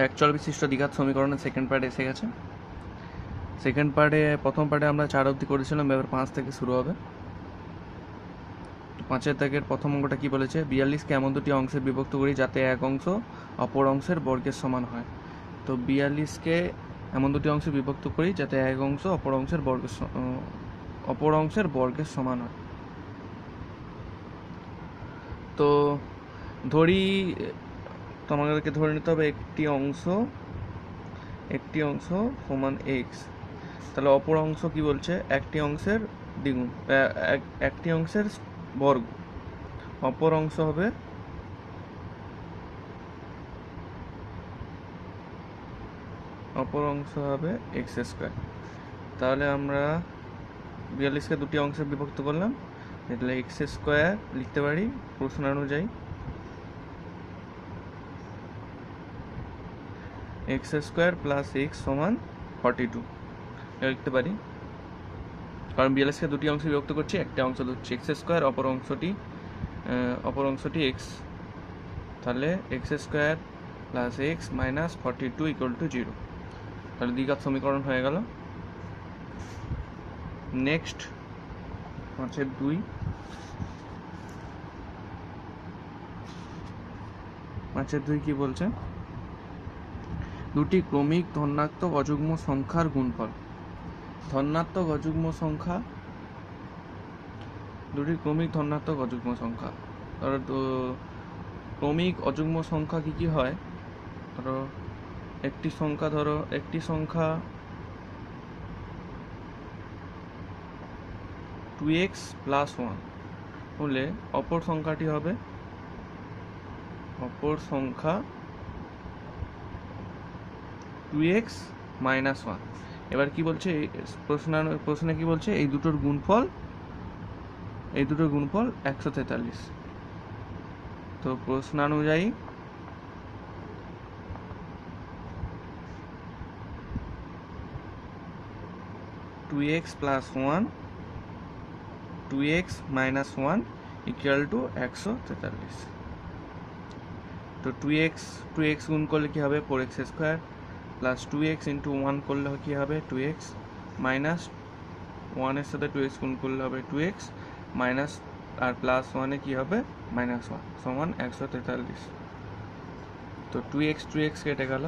একচল বিশিষ্ট দ্বিঘাত সমীকরণের সেকেন্ড পার্ট এসে গেছে। সেকেন্ড পার্টে প্রথম পার্টে আমরা 4 অবধি করেছিলাম, এবার 5 থেকে শুরু হবে। 5-এর দাগের প্রথম অঙ্কটা কি বলেছে, 42কে এমন দুটি অংশে বিভক্ত করি যাতে এক অংশ অপর অংশের বর্গের সমান হয়। তো 42কে এমন দুটি অংশে বিভক্ত করি যাতে এক অংশ অপর অংশের বর্গের সমান হয়। তো ধরি, তোমাদেরকে ধরে নিতে হবে একটি অংশ সমান এক্স, তাহলে অপর অংশ কি বলছে, একটি অংশের দ্বিগুণ, একটি অংশের বর্গ, অপর অংশ হবে এক্স স্কোয়ার। তাহলে আমরা 42কে দুটি অংশে বিভক্ত করলাম, তাহলে এক্স স্কোয়ার লিখতে পারি প্রশ্ন অনুযায়ী, এক্স স্কোয়ার প্লাস এক্স সমান 42 লিখতে পারি, কারণ 42কে দুটি অংশে বিভক্ত করছি, একটা অংশ ধরছি এক্স স্কোয়ার, অপর অংশটি এক্স, তাহলে x square plus x minus 42 equal to 0। তাহলে দ্বিঘাত সমীকরণ হয়ে গেল। নেক্সট 5-এর 2, 5-এর 2 কি বলছে, দুটি ক্রমিক ধনাত্মক অযুগ্ম সংখ্যার গুণফল। ধনাত্মক অযুগ্ম সংখ্যা, দুটি ক্রমিক ধনাত্মক অযুগ্ম সংখ্যা। ধরো ক্রমিক অযুগ্ম সংখ্যা কি কি হয়, ধরো একটি সংখ্যা 2x প্লাস 1 হলে অপর সংখ্যাটি হবে সংখ্যা 2x মাইনাস 1। এবার কি বলছে প্রশ্নে কি বলছে, এই দুটোর গুণফল 143। তো প্রশ্নানুযায়ী two x plus 1 2x minus 1 equal to 143। তো 2x গুণ করলে কি হবে 4x square, plus 2x into 1 করলে কি হবে 2x, মাইনাস 1-এর সাথে 2x গুণ করলে হবে 2x, মাইনাস আর প্লাস 1-এ কি হবে মাইনাস 1 সমান 143। তো 2x কেটে গেল,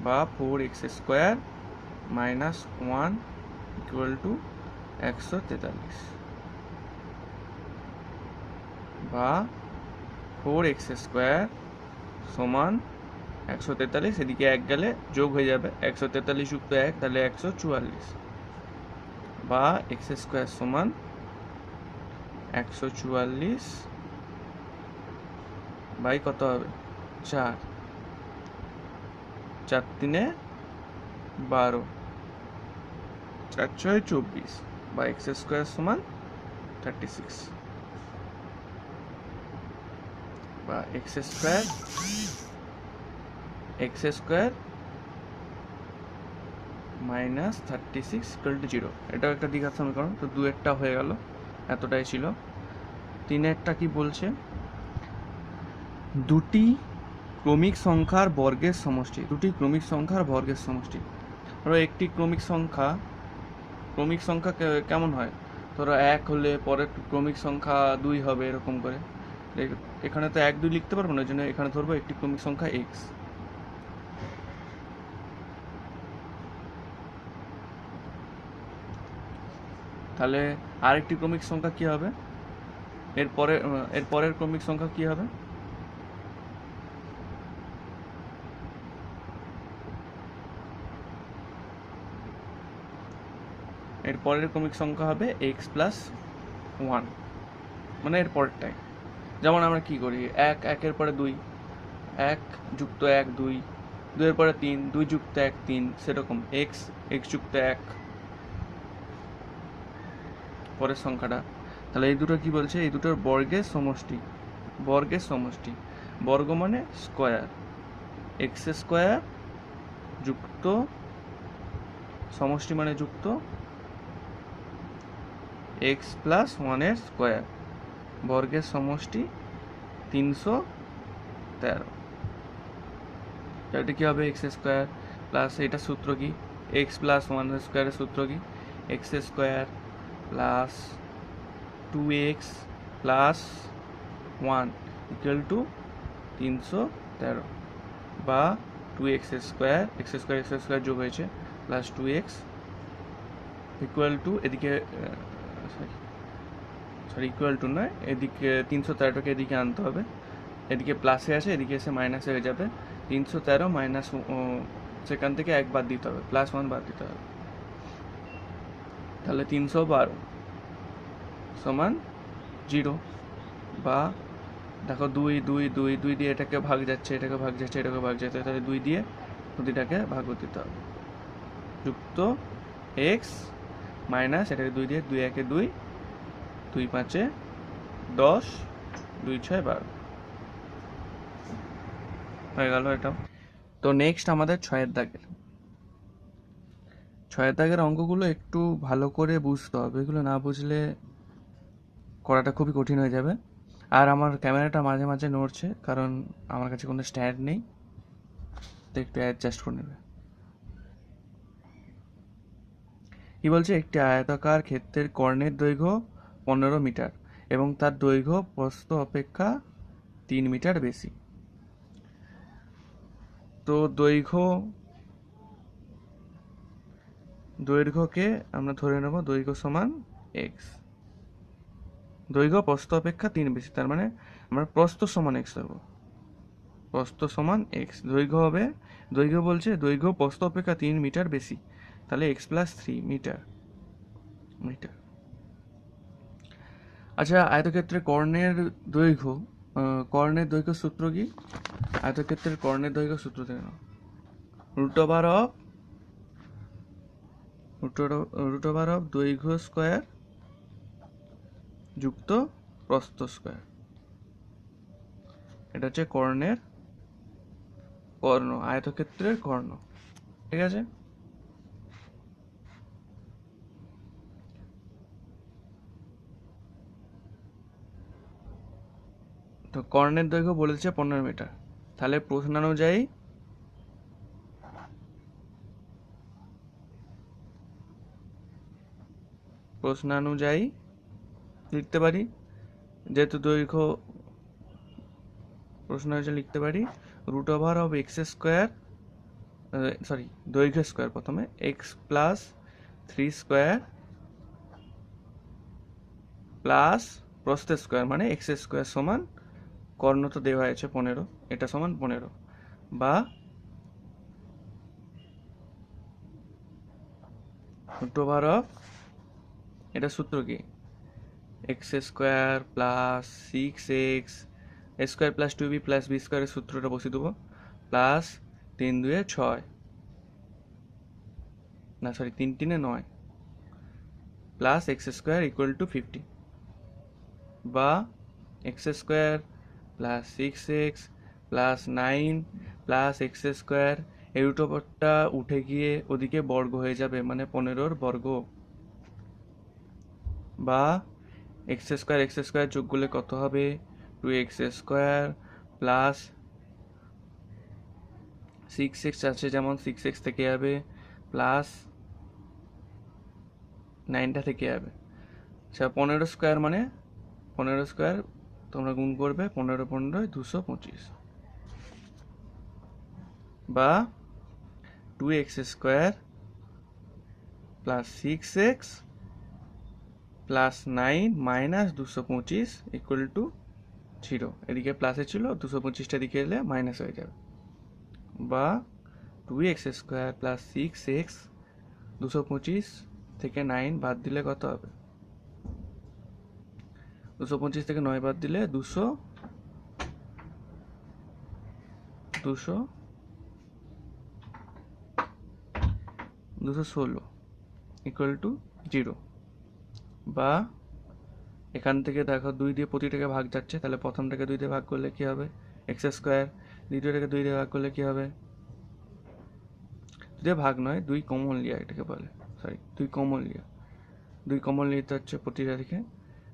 বা 4x square minus 1 equal to 143, বা 4x স্কোয়ার সমান 143, এদিকে 1 গেলে যোগ হয়ে যাবে, 143 যুক্ত 1 তাহলে 144, বা এক্স স্কোয়ার সমান 144 বাই কত হবে 4, 4 3 12, 4 6 24, বা এক্স স্কোয়ার সমান 36, বা x square minus 36 equal to 0। এটাও একটা দ্বিঘাত সমীকরণ। তো 2-এরটা হয়ে গেল, এতটাই ছিল। 3-এরটা কি বলছে, দুটি ক্রমিক সংখ্যার বর্গের সমষ্টি। ধরো একটি ক্রমিক সংখ্যা কেমন হয়, ধরো 1 হলে পরের ক্রমিক সংখ্যা 2 হবে, এরকম করে। এখানে তো 1 2 লিখতে পারবো না, এই জন্য এখানে ধরবো একটি ক্রমিক সংখ্যা x। তাহলে আরেকটি ক্রমিক সংখ্যা কি হবে, এর পরের ক্রমিক সংখ্যা কি হবে, এর পরের ক্রমিক সংখ্যা হবে x প্লাস 1, মানে এর পরেরটাই। যেমন আমরা কি করি, 1 এর পরে 2, 1 যুক্ত 1 2, 2 এর পরে 3, 2 যুক্ত 1 3, সেরকম x যুক্ত 1 পরের সংখ্যাটা। তাহলে এই দুটো কি বলছে, এই দুটোর বর্গের সমষ্টি, বর্গ মানে স্কোয়ার, এক্স স্কোয়ার যুক্ত সমষ্টি মানে যুক্ত এক্স প্লাস 1-এর স্কোয়ার, বর্গের সমষ্টি 313। এটা কী হবে এক্স স্কোয়ার প্লাস এটার সূত্র কি এক্স প্লাস ওয়ান স্কোয়ারের সূত্র কি x square plus 2x plus 1 equal two 313 বা 2x স্কোয়ার যোগ হয়েছে প্লাস 2x ইকুয়াল টু এদিকে সরি ইকুয়াল টু নয়, এদিকে 313টাকে এদিকে আনতে হবে, এদিকে প্লাসে আছে এদিকে এসে মাইনাসে হয়ে যাবে, 313 মাইনাস সেখান থেকে 1 বাদ দিতে হবে, প্লাস 1 বাদ দিতে হবে, তাহলে 312 সমান 0 বা দেখো 2 দিয়ে এটাকে ভাগ যাচ্ছে এটাকে ভাগ যাচ্ছে এটাকে ভাগ যাচ্ছে, তাহলে 2 দিয়ে প্রতিটাকে ভাগ দিতে হবে, যুক্ত এক্স মাইনাস এটাকে 2 দিয়ে 2 1 2 2 5 10 2 6 12 হয়ে গেল এটা। তো নেক্সট আমাদের 6 দাগের অঙ্কগুলো একটু ভালো করে বুঝতে হবে, এগুলো না বুঝলে করাটা খুবই কঠিন হয়ে যাবে। আর আমার ক্যামেরাটা মাঝে মাঝে নড়ছে কারণ আমার কাছে কোনো স্ট্যান্ড নেই, তো একটু অ্যাডজাস্ট করে নেবে। কি বলছে, একটি আয়তাকার ক্ষেত্রের কর্ণের দৈর্ঘ্য 15 মিটার এবং তার দৈর্ঘ্য প্রস্থ অপেক্ষা 3 মিটার বেশি। তো দৈর্ঘ্যকে আমরা ধরে নেব দৈর্ঘ্য সমান এক্স, দৈর্ঘ্য প্রস্থ অপেক্ষা 3 বেশি, তার মানে আমরা প্রস্থ সমান এক্স দেবো, প্রস্থ সমান এক্স, দৈর্ঘ্য বলছে দৈর্ঘ্য প্রস্থ অপেক্ষা 3 মিটার বেশি, তাহলে এক্স প্লাস 3 মিটার। আচ্ছা, আয়তক্ষেত্রে কর্ণের দৈর্ঘ্য সূত্র কি? আয়তক্ষেত্রের কর্ণের দৈর্ঘ্য সূত্র থেকে নাও, রুট ওভার অফ দৈর্ঘ্য স্কোয়ার যুক্ত প্রস্থ স্কোয়ার, এটা হচ্ছে কর্ণ, আয়তক্ষেত্রের কর্ণ, ঠিক আছে। তো কর্ণের দৈর্ঘ্য বলেছে 15 মিটার, তাহলে প্রশ্নানুযায়ী লিখতে পারি, যেহেতু লিখতে পারি root over of x square, দৈর্ঘ্য স্কোয়ার প্রথমে এক্স প্লাস 3 স্কোয়ার প্লাস প্রস্থ স্কোয়ার মানে এক্স স্কোয়ার সমান, কর্ণ তো দেওয়া হয়েছে 15, এটা সমান 15 বা রুট ওভার অফ, এটা সূত্র কি x square plus 6x square plus 2b plus B স্কোয়ারের সূত্রটা বসিয়ে দেবো, প্লাস 3 2 6 না sorry 3 3 9 plus x square equal to 50 বা x square plus 6x plus 9 plus x square, এই রুট ওভারটা উঠে গিয়ে ওদিকে বর্গ হয়ে যাবে মানে 15 বর্গ, বা এক্স স্কোয়ার যোগ করলে কত হবে 2x স্কোয়ার প্লাস 6x আছে যেমন 6x থেকে যাবে প্লাস 9টা থেকে যাবে, আচ্ছা 15 স্কোয়ার মানে 15 স্কোয়ার তোমরা গুণ করবে 15 15 225 বা 2x square plus 6x plus 9 minus 225 equal to 0, এদিকে প্লাসে ছিল 225টা দিকে এলে মাইনাস হয়ে যাবে, বা 2x স্কোয়ার প্লাস 6x 225 থেকে 9 বাদ দিলে কত হবে, 225 থেকে 9 বাদ দিলে 216 ইকুয়াল টু 0, বা এখান থেকে দেখো 2 দিয়ে প্রতিটাকে ভাগ যাচ্ছে, তাহলে প্রথমটাকে 2 দিয়ে ভাগ করলে কি হবে এক্স স্কোয়ার, দ্বিতীয়টাকে 2 দিয়ে ভাগ করলে কি হবে, 2 দিয়ে ভাগ নয় 2 কমন লিয়া এটাকে বলে, সরি 2 কমন লিতে হচ্ছে প্রতিটা থেকে,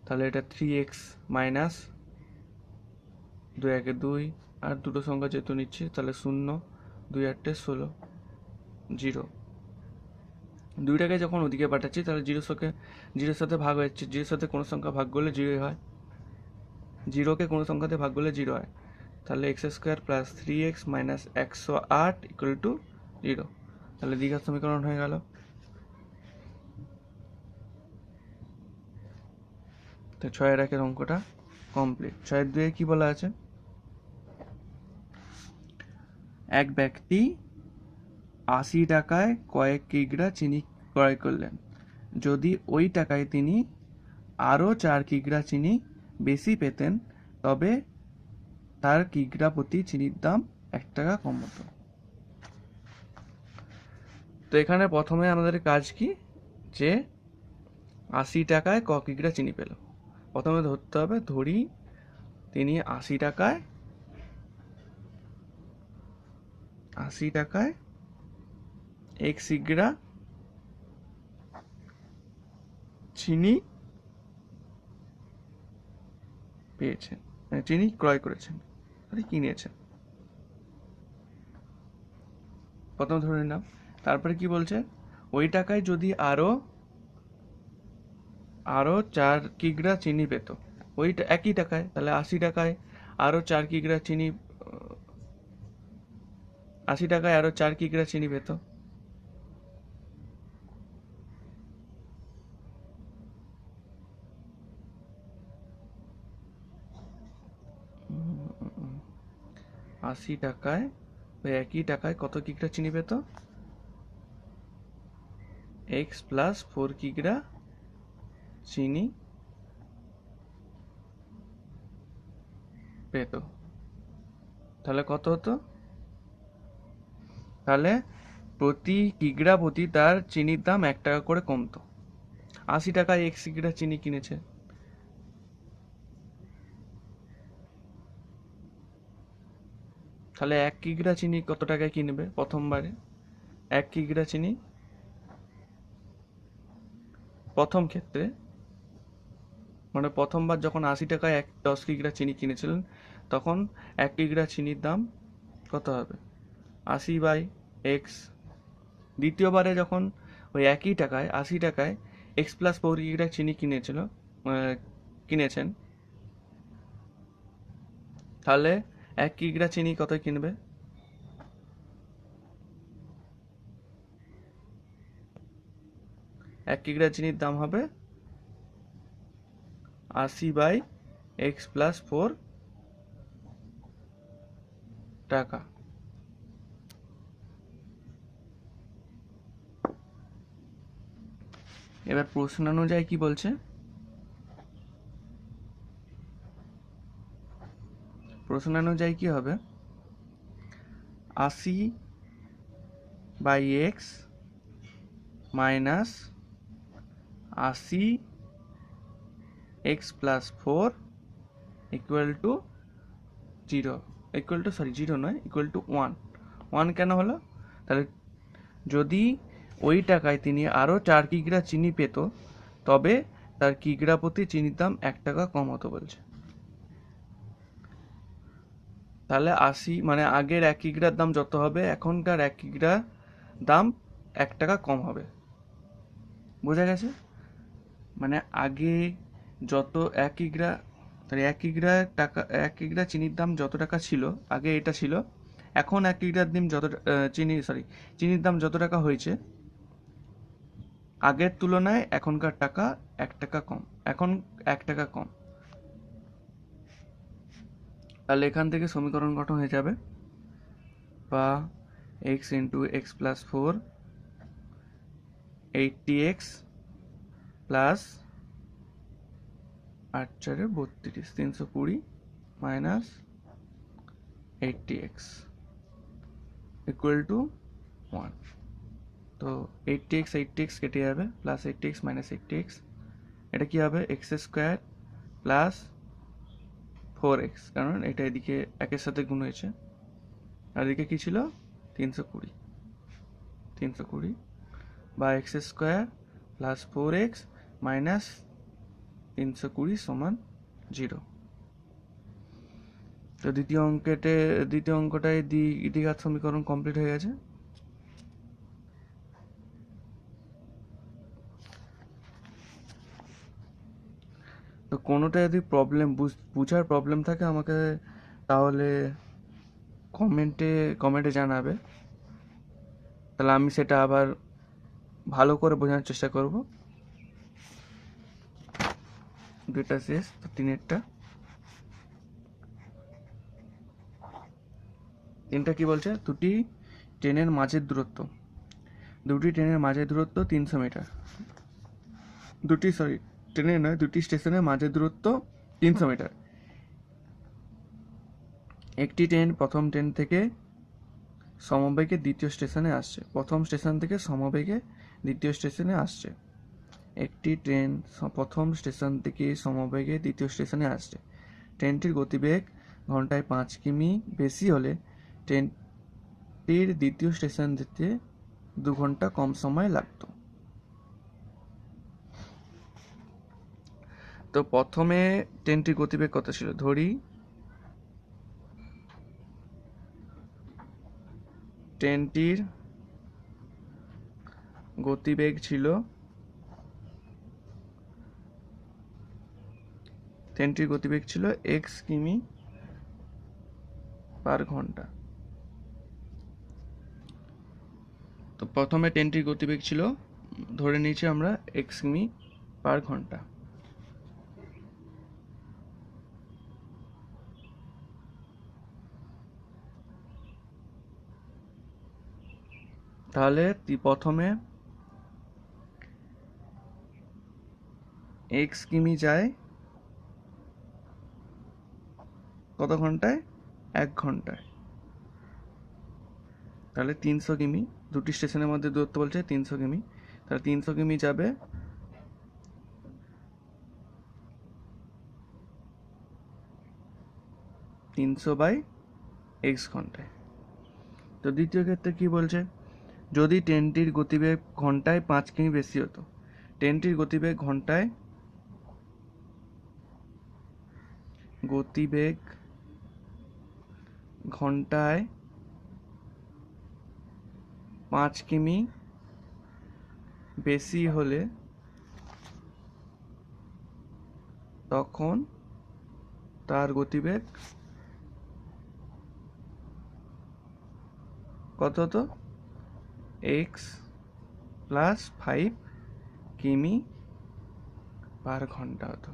তাহলে এটা 3x মাইনাস 2 1 2 আর দুটো সংখ্যা যেহেতু নিচ্ছি তাহলে 0 2 8 16 0। দুইটাকে যখন ওদিকে পাঠাচ্ছি তাহলে জিরোর সাথে ভাগ হচ্ছে, জিরোর সাথে কোনো সংখ্যা ভাগ করলে জিরোই হয়, জিরোকে কোনো সংখ্যাতে ভাগ করলে জিরো হয়। তাহলে x square plus 3x minus 108 equal to 0। তাহলে দ্বিঘাত সমীকরণ হয়ে গেল। তো 6 এর অঙ্কটা কমপ্লিট। 6 2 কি বলা আছে? এক ব্যক্তি 80 টাকায় কয়েক কিগ্রা চিনি ক্রয় করলেন। যদি ওই টাকায় তিনি আরও 4 কিগ্রা চিনি বেশি পেতেন তবে তার কিগ্রা প্রতি চিনির দাম 1 টাকা কম হতো। তো এখানে প্রথমে আমাদের কাজ কি, যে 80 টাকায় ক কিগ্রা চিনি পেল। প্রথমে ধরতে হবে, ধরি তিনি 80 টাকায় এক কিগ্রা চিনি পেয়েছেন, চিনি ক্রয় করেছেন, কিনেছেন। প্রথম ধরে নিলাম। তারপরে কি বলছে, ওই টাকায় যদি আরো 4 কিগ্রা চিনি পেত, ওই একই টাকায়, তাহলে 80 টাকায় আরো 4 কিগ্রা চিনি, 80 টাকায় আরো 4 কিগ্রা চিনি পেত। আশি টাকায় ওই একই টাকায় কত কিগ্রা চিনি পেত? x প্লাস 4 কিগ্রা চিনি পেত। তাহলে কত হতো? তাহলে প্রতি কিগ্রা প্রতি তার চিনির দাম 1 টাকা করে কমতো। 80 টাকায় x কিগ্রা চিনি কিনেছে, তাহলে 1 কিগ্রা চিনি কত টাকায় কিনবে প্রথমবারে? 1 কিগ্রা চিনি প্রথম ক্ষেত্রে, মানে প্রথমবার যখন 80 টাকায় 10 কিগ্রা চিনি কিনেছিলেন, তখন 1 কিগ্রা চিনির দাম কত হবে? 80/x। দ্বিতীয়বারে যখন ওই একই টাকায় 80 টাকায় x প্লাস 4 কিগ্রা চিনি কিনেছেন, তাহলে 1 কিগ্রা চিনি কত কিনবে? 1 কিগ্রা চিনির দাম হবে 80/x প্লাস 4 টাকা। এবার প্রশ্ন অনুযায়ী কি বলছে, প্রশ্ন অনুযায়ী কি হবে? 80/x minus 80x plus 4 equal to 0, zero নয়, ইকুয়াল টু 1 কেন হলো? তাহলে যদি ওই টাকায় তিনি আরও 4 কিগ্রা চিনি পেত তবে তার কিগ্রা প্রতি চিনির দাম 1 টাকা কম হতো বলছে। তাহলে 80 মানে আগের 1 কিগ্রার দাম যত হবে, এখনকার 1 কিগ্রা দাম 1 টাকা কম হবে। বোঝা গেছে? মানে আগে যত 1 কিগ্রা, তাহলে 1 কিগ্রা চিনির দাম যত টাকা ছিল আগে, এটা ছিল, এখন 1 কিগ্রার দাম চিনির দাম যত টাকা হয়েছে আগের তুলনায় এখনকার টাকা 1 টাকা কম, এখন 1 টাকা কম। তাহলে এখান থেকে সমীকরণ গঠন হয়ে যাবে, বা x into x plus 4 80x plus 8 4 32 320 minus 80x equal to 1। তো 80x কেটে যাবে, প্লাস 80x মাইনাস 80x, এটা কি হবে? এক্স স্কোয়ার প্লাস 4x, কারণ এটা এদিকে একের সাথে গুণ হয়েছে, আর এদিকে কি ছিল? 320 বা x square plus 4x minus 320 সমান 0। তো দ্বিতীয় অঙ্কটায় দ্বিঘাত সমীকরণ কমপ্লিট হয়ে গেছে। তো কোনোটা যদি বুঝার প্রবলেম থাকে আমাকে তাহলে কমেন্টে জানাবে, তাহলে আমি সেটা আবার ভালো করে বোঝানোর চেষ্টা করব। দুইটা শেষ, তো তিনটা কি বলছে? দুটি ট্রেনের মাঝের দূরত্ব 300 মিটার। দুটি স্টেশনের মাঝের দূরত্ব 300 মিটার। একটি ট্রেন প্রথম ট্রেন থেকে সমবেগে দ্বিতীয় স্টেশনে আসছে। প্রথম স্টেশন থেকে সমবেগে দ্বিতীয় স্টেশনে আসছে। একটি ট্রেন প্রথম স্টেশন থেকে সমবেগে দ্বিতীয় স্টেশনে আসছে। ট্রেনটির গতিবেগ ঘন্টায় 5 কিমি বেশি হলে ট্রেনটির দ্বিতীয় স্টেশন যেতে 2 ঘন্টা কম সময় লাগতো। তো প্রথমে ট্রেনটির গতিবেগ কত ছিল? ধরি ট্রেনটির গতিবেগ ছিল x কিমি পার ঘন্টা। তো প্রথমে ট্রেনটির গতিবেগ ছিল, ধরে নিয়েছি আমরা, x কিমি পার ঘন্টা। তাহলে প্রথমে x কিমি যায় কত ঘন্টায়? 1 ঘন্টায়। তাহলে 300 কিমি, দুটি স্টেশনের মধ্যে দূরত্ব বলছে 300 কিমি, তাহলে 300 কিমি যাবে 300/x ঘন্টায়। তো দ্বিতীয় ক্ষেত্রে কি বলছে? যদি ট্রেনটির গতিবেগ ঘন্টায় 5 কিমি বেশি হতো। ট্রেনটির গতিবেগ ঘন্টায় 5 কিমি বেশি হলে তখন তার গতিবেগ কত হতো? x + 5 কিমি পার ঘন্টা হতো।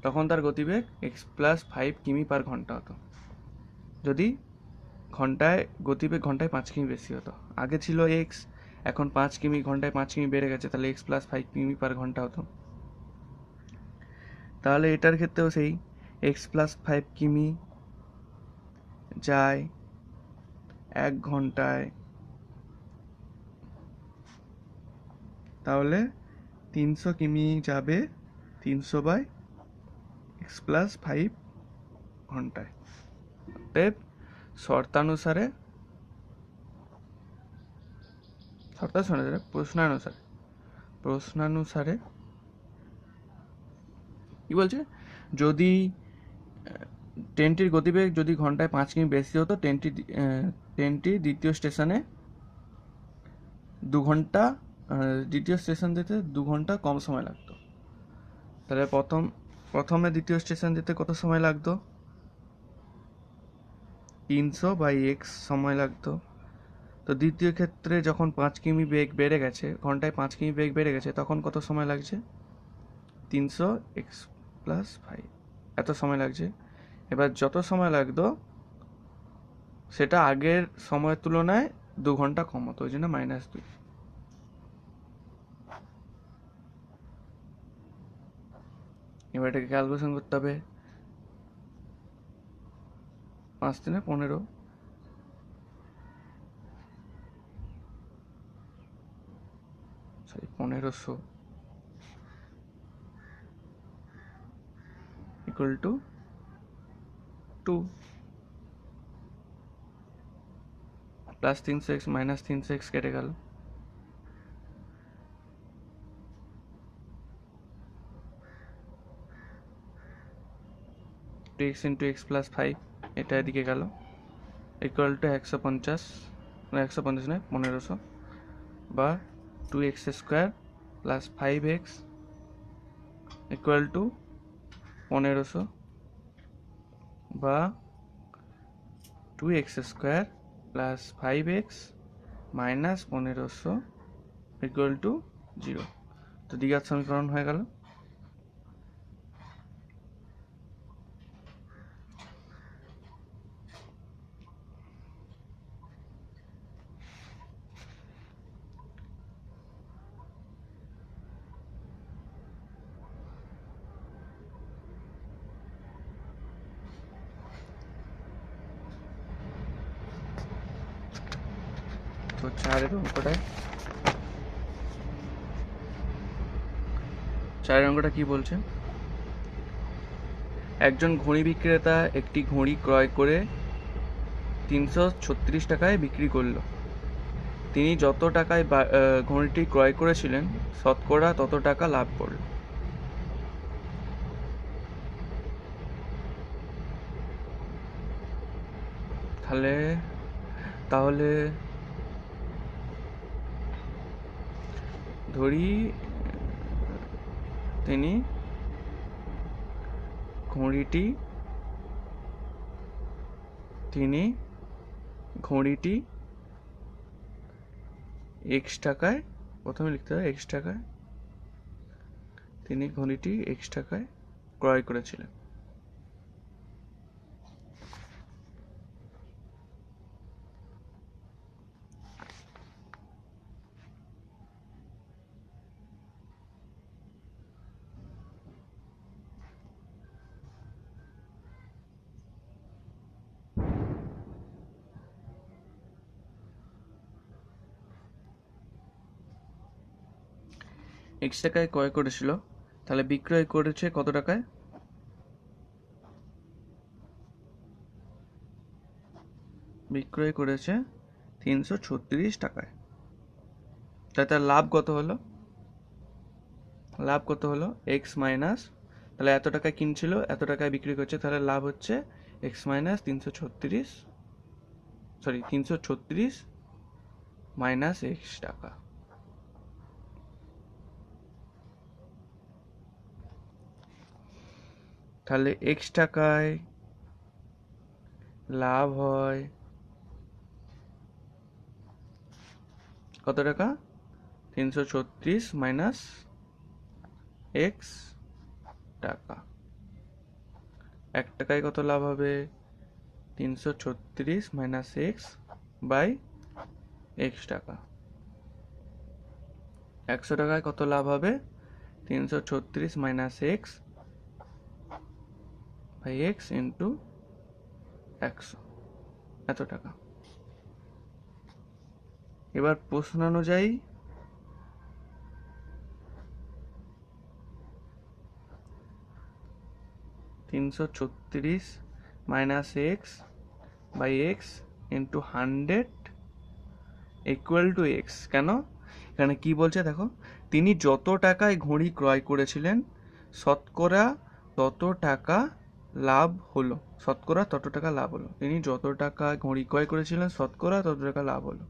তখন তার গতিবেগ x + 5 কিমি পার ঘন্টা হতো, যদি গতিবেগ ঘন্টায় 5 কিমি বেশি হতো। আগে ছিল x, এখন 5 কিমি, ঘন্টায় 5 কিমি বেড়ে গেছে, তাহলে x + 5 কিমি পার ঘন্টা হতো। তাহলে এটার ক্ষেত্রেও সেই x + 5 কিমি যায় 1 ঘন্টায়, তাহলে 300 কিমি যাবে 300/x + 5 ঘন্টায়। অতএব প্রশ্নানুসারে কি বলছে? যদি ট্রেনটির গতিবেগ যদি ঘন্টায় 5 কিমি বেশি হতো, ট্রেনটি দ্বিতীয় স্টেশনে 2 ঘন্টা, দ্বিতীয় স্টেশন যেতে 2 ঘন্টা কম সময় লাগতো। তাহলে প্রথমে দ্বিতীয় স্টেশন যেতে কত সময় লাগতো? 300/x সময় লাগতো। তো দ্বিতীয় ক্ষেত্রে যখন 5 কিমি বেগ বেড়ে গেছে, ঘন্টায় 5 কিমি বেগ বেড়ে গেছে, তখন কত সময় লাগছে? 300x + 5 এত সময় লাগছে। এবার যত সময় লাগতো সেটা আগের সময়ের তুলনায় 2 ঘন্টা কম হতো, ওই জন্য -2। এবার এটাকে ক্যালকুলেশন করতে হবে। 5 × 3 = 15, সরি 1500 = 2 + 300x - 300x কেটে গেল। 2x ইন্টু এক্স প্লাস 5 এটা এদিকে গেল ইকুয়াল টু 150 150 নয় 1500 বা 2x square plus 5x equal to 1500 বা 2x square plus 5x minus 1500 equal to 0। তো দ্বিঘাত সমীকরণ হয়ে গেল। তো 4 অঙ্কটা কি বলছে? একজন ঘড়ি বিক্রেতা একটি ঘড়ি ক্রয় করে 336 টাকায় বিক্রি করল। তিনি যত টাকায় ঘড়িটি ক্রয় করেছিলেন শতকরা তত টাকা লাভ করল। তাহলে ধরি তিনি ঘড়িটি x টাকায়, প্রথমে লিখতে হবে x টাকায়, তিনি ঘড়িটি x টাকায় ক্রয় করেছিলেন। x টাকায় ক্রয় করেছিল, তাহলে বিক্রয় করেছে কত টাকায়? বিক্রয় করেছে 336 টাকায়। তাহলে তার লাভ কত হলো? x মাইনাস, তাহলে এত টাকায় কিনছিল, এত টাকায় বিক্রি করছে, তাহলে লাভ হচ্ছে x মাইনাস 336 মাইনাস x টাকা। তাহলে x টাকায় লাভ হয় কত টাকা? 336 মাইনাস x টাকা। 1 টাকায় কত লাভ হবে? 336 মাইনাস x বাই x টাকা। 100 টাকায় কত লাভ হবে? 336 minus x by x into 100, এত টাকা। এবার প্রশ্ন অনুযায়ী $336 minus x by x into 100 equal to x. কেন? এখানে কি বলছে দেখো, তিনি যত টাকায় ঘড়ি ক্রয় করেছিলেন শতকরা তত টাকা লাভ হলো। শতকরা তত টাকা লাভ হলো। তিনি যত টাকা ঘড়ি ক্রয় করেছিলেন শতকরা তত টাকা লাভ হলো।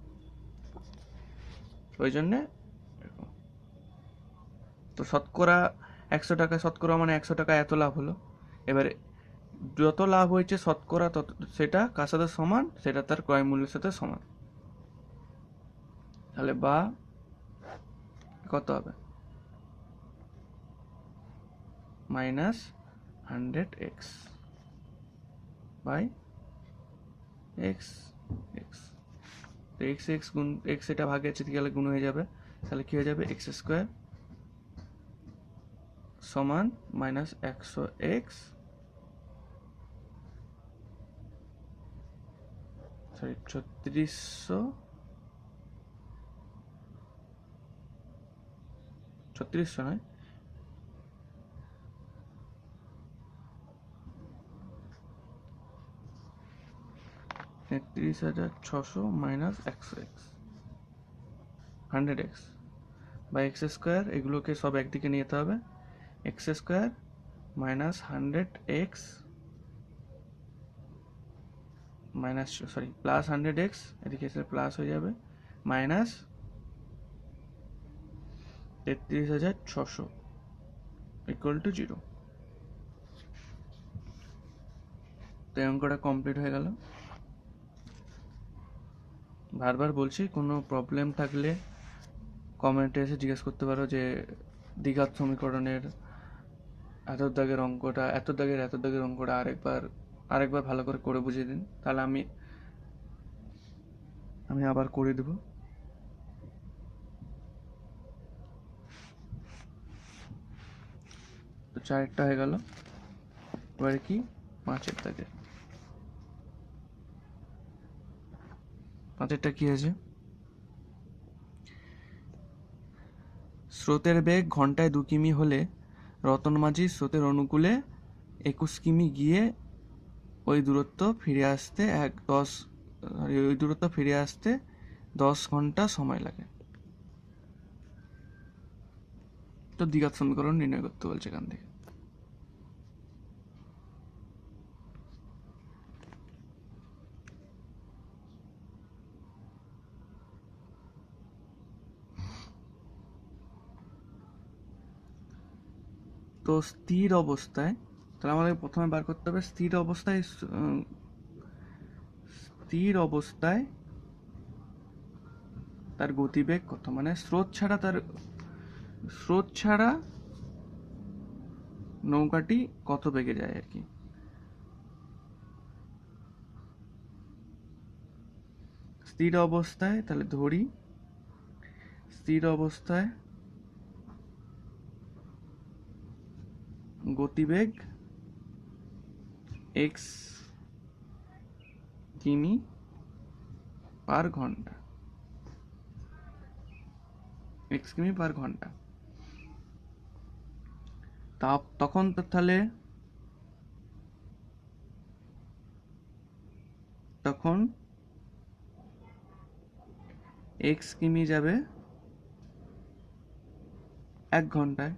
ওই জন্যে তো শতকরা 100 টাকা, শতকরা মানে 100 টাকা এত লাভ হলো। এবারে যত লাভ হয়েছে শতকরা তত, সেটা কার সাথে সমান? সেটা তার ক্রয় মূল্যের সাথে সমান। তাহলে বা কত হবে? Minus 100x by x x। তো x x গুণ x, এটা ভাগে আছে গেলে গুণ হয়ে যাবে। তাহলে কি হয়ে যাবে? x স্কোয়ার সমান মাইনাস 100x সরি 3600 নয়, 33,600 মাইনাস 100x 100x বা এক্স স্কোয়ার, এগুলোকে সব একদিকে নিয়ে যেতে হবে। X square minus 100x minus sorry plus 100x, এদিকে এসে প্লাস হয়ে যাবে মাইনাস 33,600 ইকুয়াল টু 0। তো এই অঙ্কটা কমপ্লিট হয়ে গেল। বারবার বলছি, কোনো প্রবলেম থাকলে কমেন্টে এসে জিজ্ঞেস করতে পারো যে দ্বিঘাত সমীকরণের এত দাগের অঙ্কটা এত দাগের অঙ্কটা আরেকবার ভালো করে বুঝিয়ে দিন, তাহলে আমি আবার করে দেব। তো 4টা হয়ে গেল। এবারে কি 5-এর দাগে, 5-এরটা কি আছে? স্রোতের বেগ ঘন্টায় 2 কিমি হলে রতন মাঝি স্রোতের অনুকূলে 21 কিমি গিয়ে ওই দূরত্ব ফিরে আসতে 10 ঘন্টা সময় লাগে। তো দ্বিঘাত সমীকরণ নির্ণয় করতে বলছে এখান থেকে। তো স্থির অবস্থায়, তাহলে আমাদের প্রথমে বার করতে হবে স্থির অবস্থায় তার গতিবেগ কত, মানে স্রোত ছাড়া নৌকাটি কত বেগে যায় আর কি। স্থির অবস্থায়, তাহলে ধরি স্থির অবস্থায় গতিবেগ x কিমি পার ঘন্টা, তখন তো তাহলে তখন x কিমি যাবে 1 ঘন্টায়,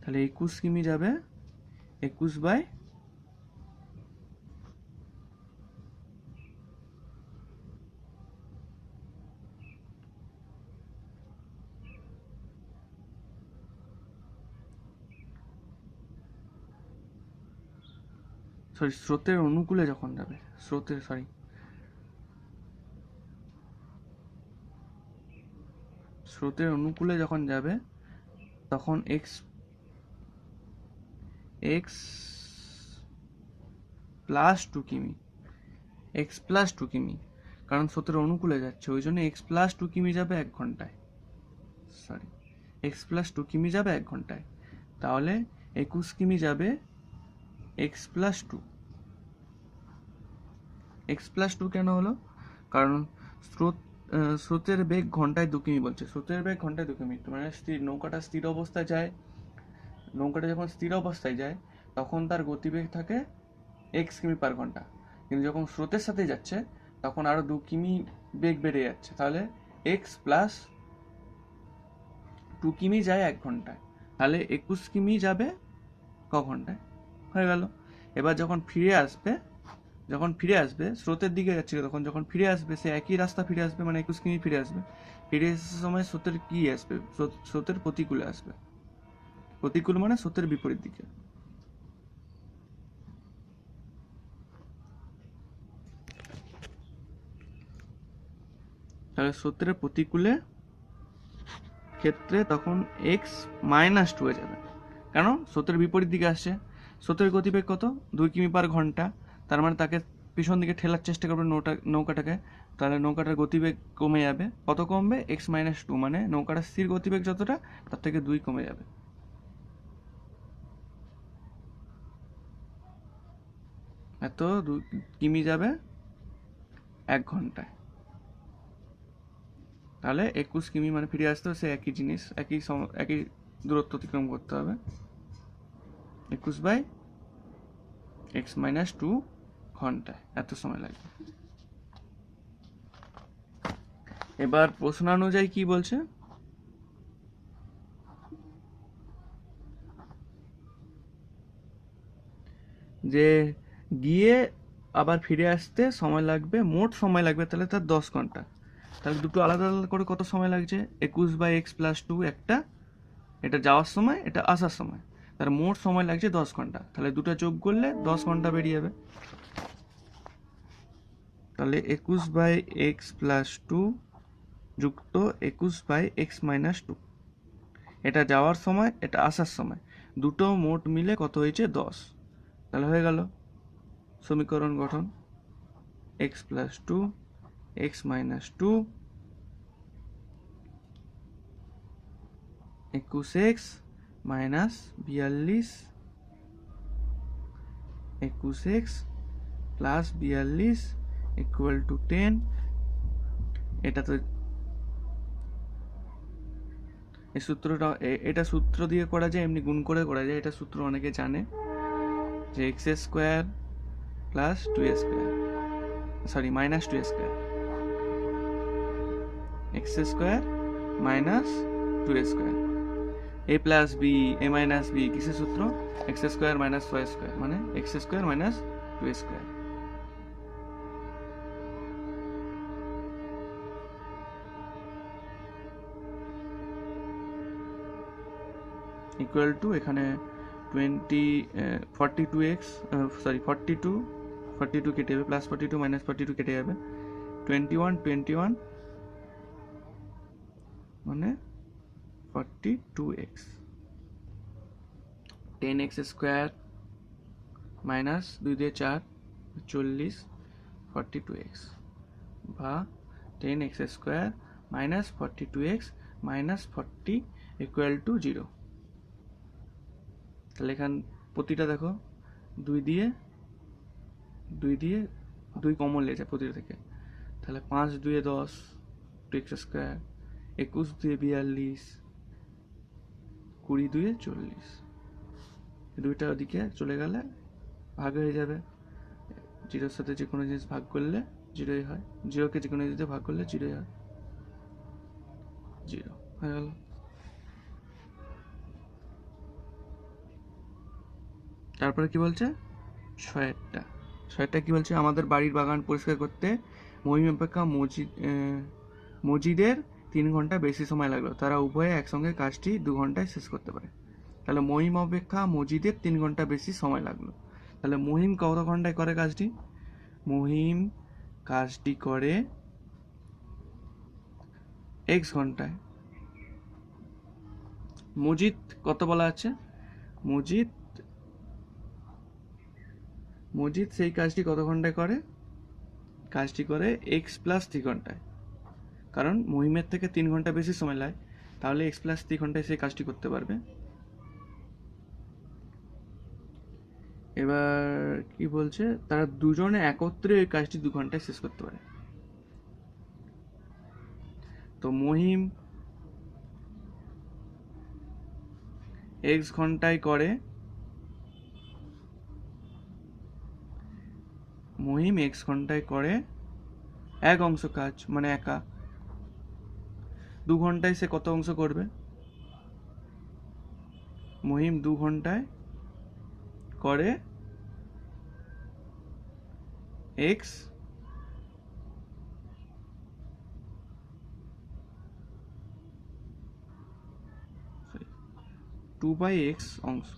তাহলে 21 কিমি যাবে 21 বাই স্রোতের অনুকূলে যখন যাবে, স্রোতের অনুকূলে যখন যাবে তখন x প্লাস 2 কিমি, কারণ স্রোতের অনুকূলে যাচ্ছে ওই জন্য x প্লাস 2 কিমি যাবে 1 ঘন্টায়, তাহলে 21 কিমি যাবে x প্লাস 2 কেন হলো? কারণ স্রোতের বেগ ঘন্টায় 2 কিমি বলছে, মানে নৌকাটা যখন স্থির অবস্থায় যায় তখন তার গতিবেগ থাকে x কিমি পার ঘন্টা, কিন্তু যখন স্রোতের সাথে যাচ্ছে তখন আরো 2 কিমি বেগ বেড়ে যাচ্ছে, তাহলে x প্লাস 2 কিমি যায় 1 ঘন্টায়, তাহলে 21 কিমি যাবে ক ঘন্টায়, হয়ে গেল। এবার যখন ফিরে আসবে স্রোতের দিকে যাচ্ছে, যখন ফিরে আসবে সে একই রাস্তা ফিরে আসবে, মানে 21 কিমি ফিরে আসার সময় স্রোতের কি আসবে? স্রোতের প্রতিকূলে আসবে, প্রতিকূল মানে স্রোতের বিপরীত দিকে। তাহলে স্রোতের প্রতিকূলে ক্ষেত্রে তখন x মাইনাস 2 হয়ে যাবে, কেন? স্রোতের বিপরীত দিকে আসছে, স্রোতের গতিবেগ কত? 2 কিমি পার ঘন্টা, তার মানে তাকে পিছন দিকে ঠেলার চেষ্টা করবে নৌকাটাকে, তাহলে নৌকাটার গতিবেগ কমে যাবে, কত কমবে? x মাইনাস 2, মানে নৌকাটার স্থির গতিবেগ যতটা তার থেকে 2 কমে যাবে, এত 2 কিমি যাবে 1 ঘন্টায়, তাহলে 21 কিমি মানে ফিরে আসতে হবে, সে একই জিনিস একই দূরত্ব অতিক্রম করতে হবে, 21 বাই x মাইনাস 2 ঘন্টায় এত সময় লাগবে। এবার প্রশ্ন অনুযায়ী কি বলছে? যে গিয়ে আবার ফিরে আসতে সময় লাগবে, মোট সময় লাগবে তাহলে তার 10 ঘন্টা। তাহলে দুটো আলাদা আলাদা করে কত সময় লাগছে? 21/x+2 একটা, এটা যাওয়ার সময়, এটা আসার সময়, তার মোট সময় লাগছে 10 ঘন্টা। তাহলে দুটো যোগ করলে 10 ঘন্টা বেরিয়ে যাবে। তাহলে 21/x+2 যুক্ত 21/x-2, এটা যাওয়ার সময়, এটা আসার সময়, দুটো মোট মিলে কত হয়েছে? 10। তাহলে হয়ে গেল সমীকরণ গঠন। x+2 x-2 21x minus 42 21x plus 42 equal to 10। এটা তো এই সূত্রটা, এটা সূত্র দিয়ে করা যায়, এমনি গুণ করে করা যায়। এটা সূত্র অনেকে জানে যে x² plus 2a² sorry minus 2a², x² minus 2a², a plus b a minus b কিসের সূত্র? x² মাইনাস y² মানে x² minus 2a²। Equal to এখানে 42x সরি 42 কেটে যাবে, প্লাস 42 মাইনাস 42 কেটে যাবে, 21 মানে 42x, 10x² মাইনাস 2 দিয়ে 4 40 42x বা 10x² minus 42x minus 40 equal to 0। তাহলে এখান প্রতিটা দেখো 2 দিয়ে 2 কমন লেগেছে প্রতিটা থেকে, তাহলে 5 2 10 2x², 21 2 42, 20 2 40, দুইটা ওদিকে চলে গেলে ভাগ হয়ে যাবে। জিরোর সাথে যে কোনো জিনিস ভাগ করলে জিরোই হয়, জিরোকে যে কোনো জিনিসে ভাগ করলে জিরোই হয়, 0 হয়ে গেল। তারপরে কি বলছে? 6টা কি বলছে? আমাদের বাড়ির বাগান পরিষ্কার করতে মহিম অপেক্ষা মজিদের 3 ঘন্টা বেশি সময় লাগলো, তারা উভয়ে একসঙ্গে কাজটি 2 ঘন্টায় শেষ করতে পারে। তাহলে মহিম অপেক্ষা মজিদের 3 ঘন্টা বেশি সময় লাগলো। তাহলে মহিম কত ঘন্টায় করে কাজটি? মহিম কাজটি করে x ঘন্টায়। মজিদ কত বলা আছে? মজিদ সেই কাজটি কত ঘন্টায় করে? কাজটি করে x+3 ঘন্টায়, কারণ মহিমের থেকে 3 ঘন্টা বেশি সময় লাগে, তাহলে x+3 ঘন্টায় সেই কাজটি করতে পারবে। এবার কি বলছে? তারা দুজনে একত্রে ওই কাজটি 2 ঘন্টায় শেষ করতে পারে। তো মহিম x ঘন্টায় করে, মহিম x ঘন্টায় করে এক অংশ কাজ, মানে একা। 2 ঘন্টায় সে কত অংশ করবে? মহিম 2 ঘন্টায় করে x 2/x অংশ।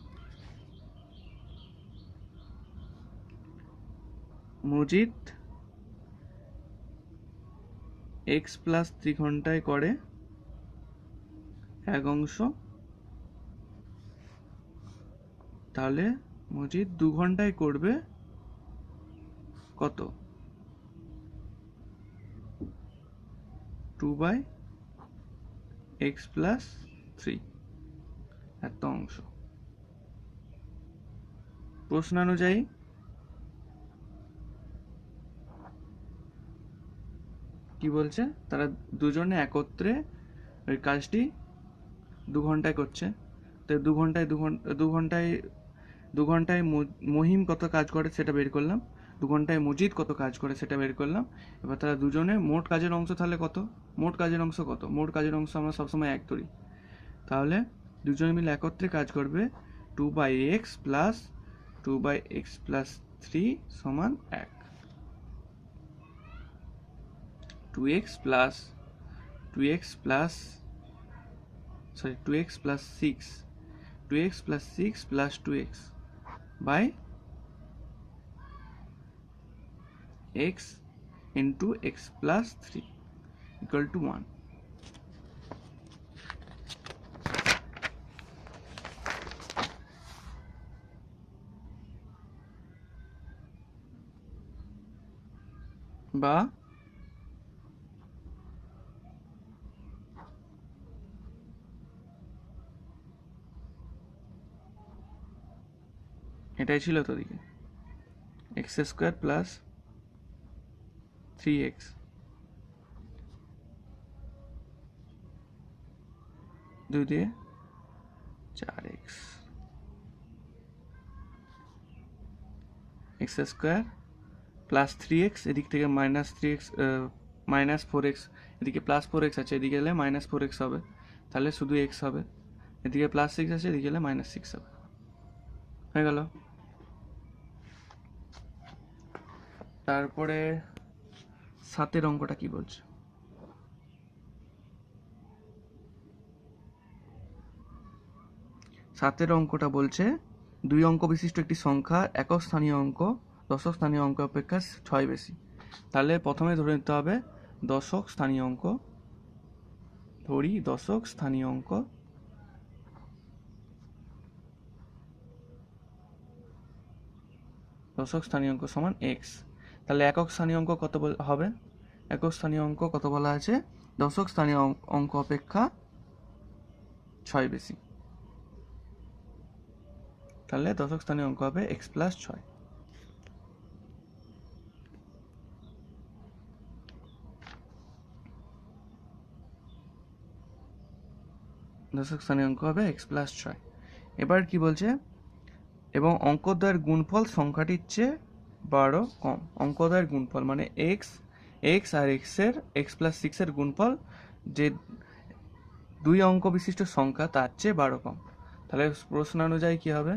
মজিদ x+3 ঘন্টায় করে এক অংশ, তাহলে মজিদ 2 ঘন্টায় করবে কত? 2/x+3 এত অংশ। প্রশ্নানুযায়ী কি বলছে? তারা দুজনে একত্রে ওই কাজটি 2 ঘন্টায় করছে। তো 2 ঘন্টায় মহিম কত কাজ করে সেটা বের করলাম, 2 ঘন্টায় মজিদ কত কাজ করে সেটা বের করলাম। এবার তারা দুজনে মোট কাজের অংশ তাহলে কত? মোট কাজের অংশ কত? মোট কাজের অংশ আমরা সবসময় 1 ধরি, তাহলে দুজনে মিলে একত্রে কাজ করবে 2/x + 2/x+3 সমান 1, 2x plus 6 plus 2x by x into x plus 3 equal to 1. বা এটাই ছিল তো দিকে x² plus 3x 2 দিয়ে 4x x² প্লাস 3x এদিক থেকে মাইনাস 3x মাইনাস 4x এদিকে প্লাস 4x আছে, এদিকে এলে মাইনাস 4x হবে, তাহলে শুধু x হবে, এদিকে প্লাস 6 আছে, এদিকে এলে মাইনাস 6 হবে, হয়ে গেল। তারপরে 7 অঙ্কটা কি বলছে? 7 অঙ্কটা বলছে 2 অঙ্ক বিশিষ্ট একটি সংখ্যা একক স্থানীয় অঙ্ক দশক স্থানীয় অঙ্ক অপেক্ষা 6 বেশি। তাহলে প্রথমে ধরে নিতে হবে দশক স্থানীয় অঙ্ক, ধরি দশক স্থানীয় অঙ্ক, দশক স্থানীয় অঙ্ক সমান x। তাহলে একক স্থানীয় অঙ্ক কত হবে? একক স্থানীয় অঙ্ক কত বলা আছে? দশক স্থানীয় অঙ্ক অপেক্ষা 6 বেশি। তাহলে দশক স্থানীয় অঙ্ক হবে x plus 6। দশক স্থানীয় অঙ্ক হবে x plus 6। এবার কি বলছে? এবং অঙ্কদ্বয়ের গুণফল সংখ্যাটির চেয়ে 12 কম। অঙ্কদ্বয়ের গুণফল মানে x আর x plus 6 এর গুণফল যে 2 অঙ্ক বিশিষ্ট সংখ্যা তার চেয়ে 12 কম। তাহলে প্রশ্ন অনুযায়ী কি হবে?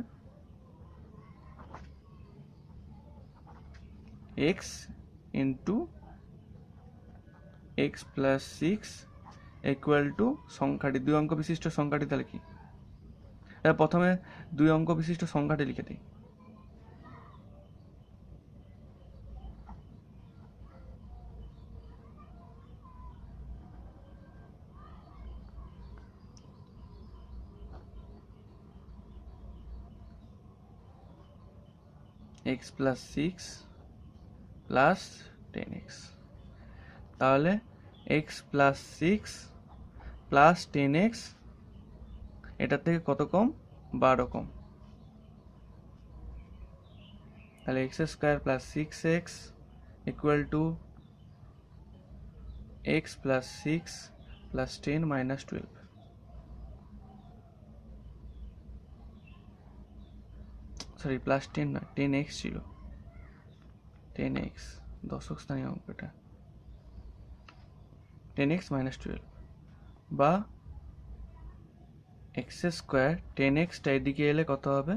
x into x plus 6 equal to সংখ্যাটি 2 অঙ্ক বিশিষ্ট সংখ্যাটি তাহলে কি? প্রথমে 2 অঙ্ক বিশিষ্ট সংখ্যাটি লিখে দিই। x plus 6 plus 10x, তাহলে x plus 6 plus 10x এটার থেকে কত কম? 12 কম। তাহলে x² plus 6x equal to x plus 6 plus 10 minus 12। Sorry plus 10 না, 10x ছিল, 10x দশক স্থানীয় অঙ্কটা, 10x minus 12 বা x² 10x টা এদিকে এলে কত হবে?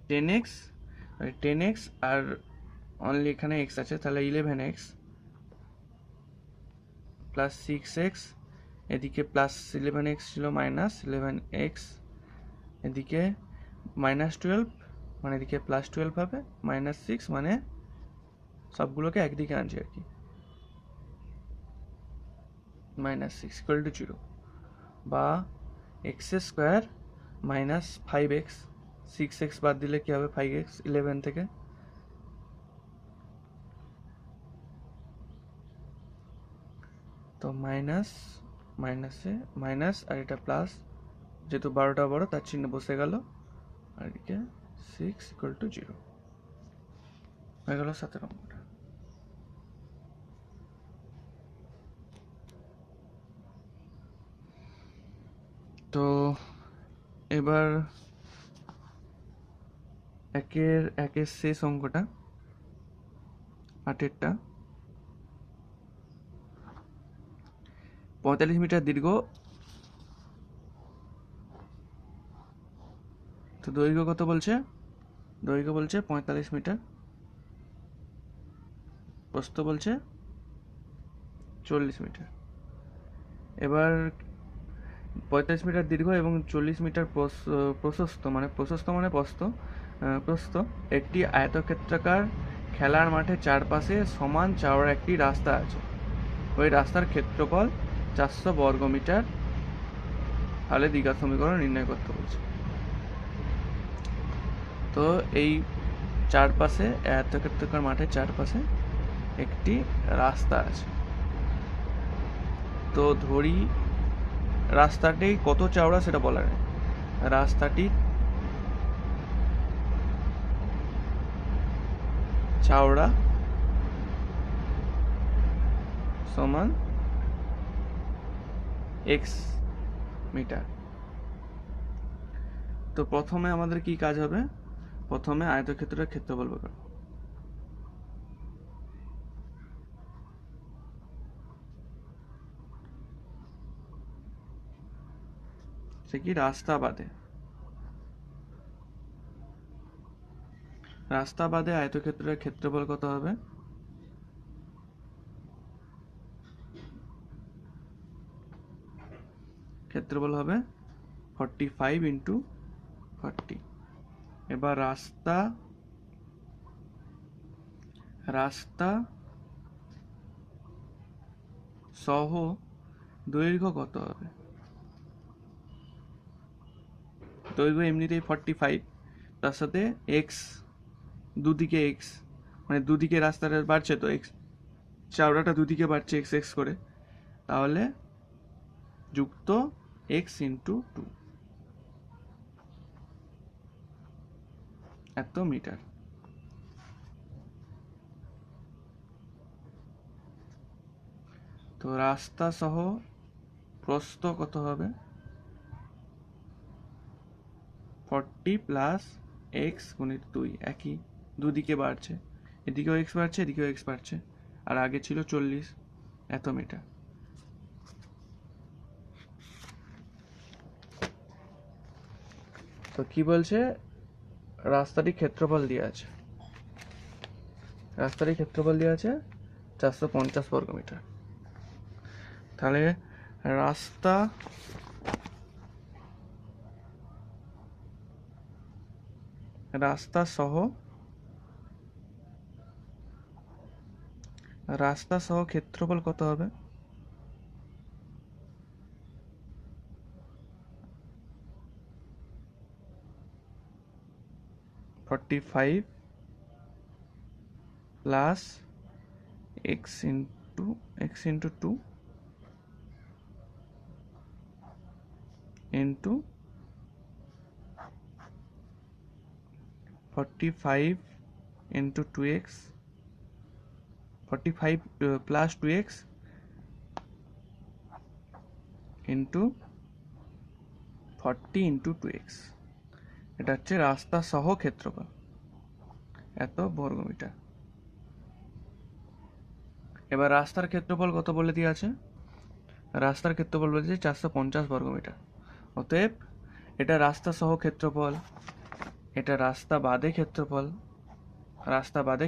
10x আর অনলি এখানে x আছে, তাহলে 11x প্লাস 6x, এদিকে প্লাস 11x ছিল মাইনাস 11x, এদিকে মাইনাস 12 মানে এদিকে প্লাস 12 হবে, মাইনাস 6 মানে সবগুলোকে একদিকে আনছি আর কি, মাইনাস 6 ইকুয়াল টু 0 বা x² মাইনাস 5x, 6x বাদ দিলে কি হবে? 5x 11 থেকে, তো মাইনাস মাইনাসে মাইনাস আর এটা প্লাস, যেহেতু 12টা বড় তার চিহ্ন বসে গেল, আর এদিকে 6 ইকুয়াল টু 0 হয়ে গেল 7 অঙ্কটা। তো এবার একের শেষ অঙ্কটা 8এরটা, 45 মিটার দীর্ঘ, তো দৈর্ঘ্য কত বলছে? দৈর্ঘ্য বলছে 45 মিটার, প্রস্থ বলছে 40 মিটার। এবার 45 মিটার দীর্ঘ এবং 40 মিটার প্রশস্ত প্রস্থ একটি আয়তক্ষেত্রাকার খেলার মাঠের চারপাশে সমান চওড়া একটি রাস্তা আছে। ওই রাস্তার ক্ষেত্রফল 400 বর্গ মিটার। তাহলে দ্বিঘাত সমীকরণ নির্ণয় করতে বলছে। তো এই চারপাশে আয়তক্ষেত্রাকার মাঠের চারপাশে একটি রাস্তা আছে। তো ধরি রাস্তাটি কত চওড়া সেটা বলা নেই, রাস্তাটি চওড়া সমান x মিটার। তো প্রথমে আমাদের কি কাজ হবে? প্রথমে আয়তক্ষেত্রের ক্ষেত্রফল বের করব। সে কি রাস্তা বাদে আয়তক্ষেত্রের ক্ষেত্রফল কত হবে? ক্ষেত্রফল হবে 45 ইন্টু 40। এবার রাস্তা সহ দৈর্ঘ্য কত হবে? দৈর্ঘ্য এমনিতেই 45, তার সাথে এক্স, দুদিকে এক্স, মানে দুদিকে রাস্তাটা বাড়ছে, তো এক্স চওড়াটা দুদিকে বাড়ছে এক্স এক্স করে, তাহলে যুক্ত এক্স ইন্টু 2, এত মিটার। তো রাস্তা সহ প্রস্থ কত হবে? 40 প্লাস এক্স গুণিত 2, একই, দুদিকে বাড়ছে, এদিকেও এক্স বাড়ছে এদিকেও এক্স বাড়ছে, আর আগে ছিল 40, এত মিটার। তো কি বলছে? রাস্তাটির ক্ষেত্রফল দিয়ে আছে, 450 বর্গ মিটার। তাহলে রাস্তা সহ ক্ষেত্রফল কত হবে? (45 plus x into 2 into 45 into 2x, 45 plus 2x into 40 into 2x, এটা হচ্ছে রাস্তা সহ ক্ষেত্রফল, এত বর্গমিটার। এবার রাস্তার ক্ষেত্রফল কত বলে দিয়ে আছে? রাস্তার ক্ষেত্রফল বলেছে 450 বর্গমিটার। অতএব এটা রাস্তা সহ ক্ষেত্রফল, এটা রাস্তা বাদে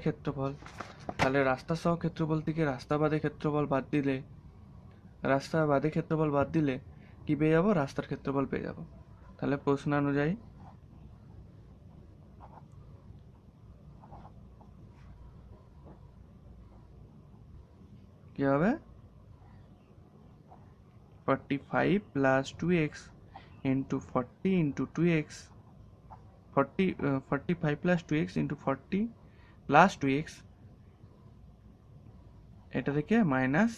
ক্ষেত্রফল, তাহলে রাস্তা সহ ক্ষেত্রফল থেকে রাস্তা বাদে ক্ষেত্রফল বাদ দিলে কি পেয়ে যাবো? রাস্তার ক্ষেত্রফল পেয়ে যাবো। তাহলে প্রশ্ন অনুযায়ী কি হবে? 45 plus 2x into 40 into 2x, 45 plus 2x into 40 plus 2x, এটা থেকে minus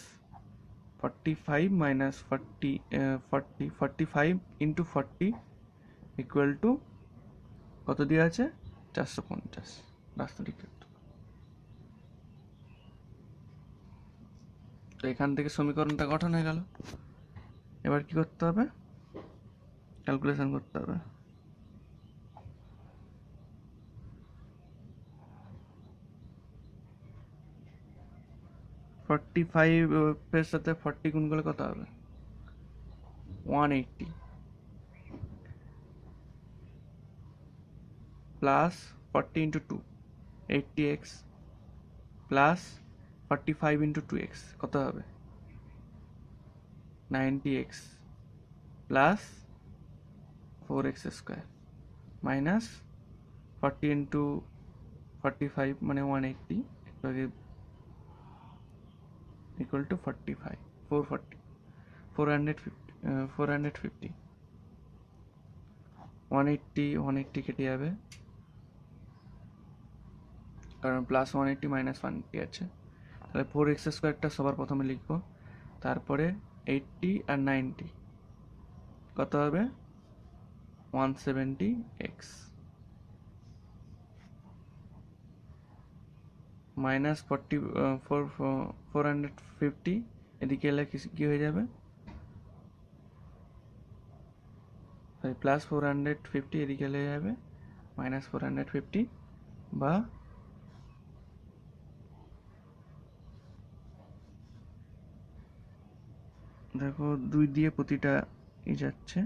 45 minus 45 into 40 equal to কত দিয়ে আছে? 450 রাস্তাটির ক্ষেত্রফল। তো এখান থেকে সমীকরণটা গঠন হয়ে গেল। এবার কি করতে হবে? ক্যালকুলেশন করতে হবে। (45) এর সাথে 40 গুণ করলে কত হবে? 180 plus 40 into 2 80x plus 45 into 2x কত হবে 90x plus 4x square minus 40 into 45 মানে 180 equal to 45 440 450 180 কেটে যাবে কারণ প্লাস 180 মাইনাস 180 আছে, তাহলে 4x স্কোয়ারটা সবার প্রথমে লিখবো, তারপরে 80 আর 90 কত হবে 170x মাইনাস 450 এদিকে এলে কি হয়ে যাবে প্লাস 450 এদিকে এলে যাবে মাইনাস 450 বা দেখো 2 দিয়ে প্রতিটা যাচ্ছে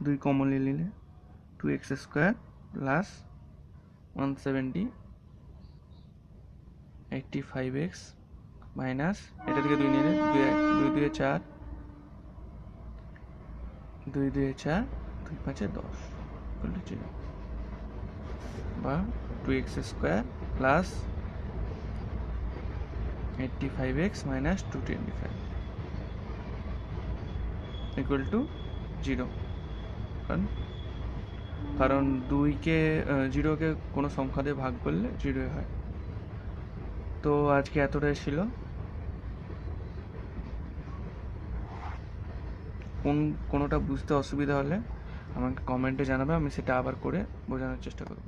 2 কমনলি নিলে 2x square plus 170 85x minus এটা থেকে 2 নিলে 2 2 4 2 2 4 2 5 10 বা 2x square plus 85x minus 225 equal to 0, কারণ 2কে 0কে কোনো সংখ্যা দিয়ে ভাগ করলে 0 হয়। তো আজকে এতটাই ছিল, কোনোটা বুঝতে অসুবিধা হলে আমাকে কমেন্টে জানাবে, আমি সেটা আবার করে বোঝানোর চেষ্টা করব।